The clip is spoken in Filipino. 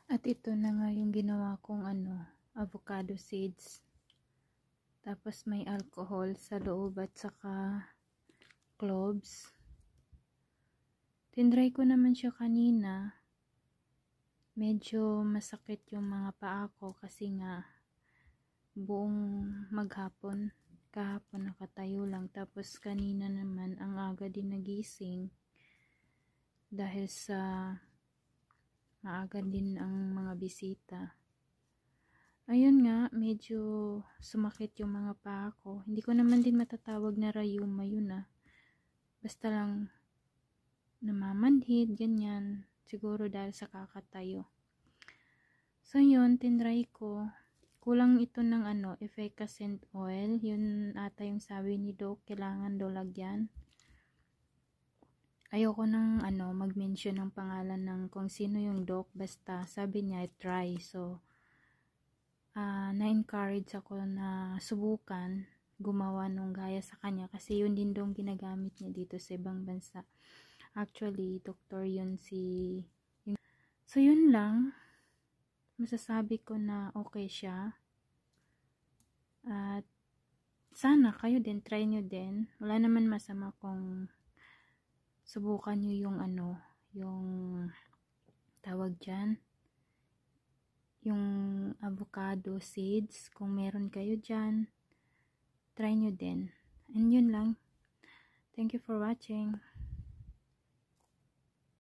At ito na nga yung ginawa kong avocado seeds. Tapos may alcohol sa loob at saka cloves. Tinry ko naman siya kanina. Medyo masakit yung mga paa ko kasi nga buong maghapon, kahapon nakatayo lang. Tapos kanina naman ang aga din nagising dahil sa maaga din ang mga bisita. Ayun nga, medyo sumakit yung mga paa ko. Hindi ko naman din matatawag na rayuma yun Basta lang namamanhid, ganyan. Siguro dahil sa kakatayo. So yun, tinry ko. Kulang ito ng effervescent oil. Yun ata yung sabi ni Doc, kailangan daw lagyan. Ayoko nang mag-mention ng pangalan ng kung sino yung Doc. Basta sabi niya, try. So, na-encourage ako na subukan gumawa nung gaya sa kanya. Kasi yun din dong ginagamit niya dito sa ibang bansa. Actually, doktor yun So, yun lang. Masasabi ko na okay siya. At sana kayo din, try nyo din. Wala naman masama kung subukan nyo yung yung tawag dyan, yung avocado seeds. Kung meron kayo dyan, try nyo din. And yun lang. Thank you for watching.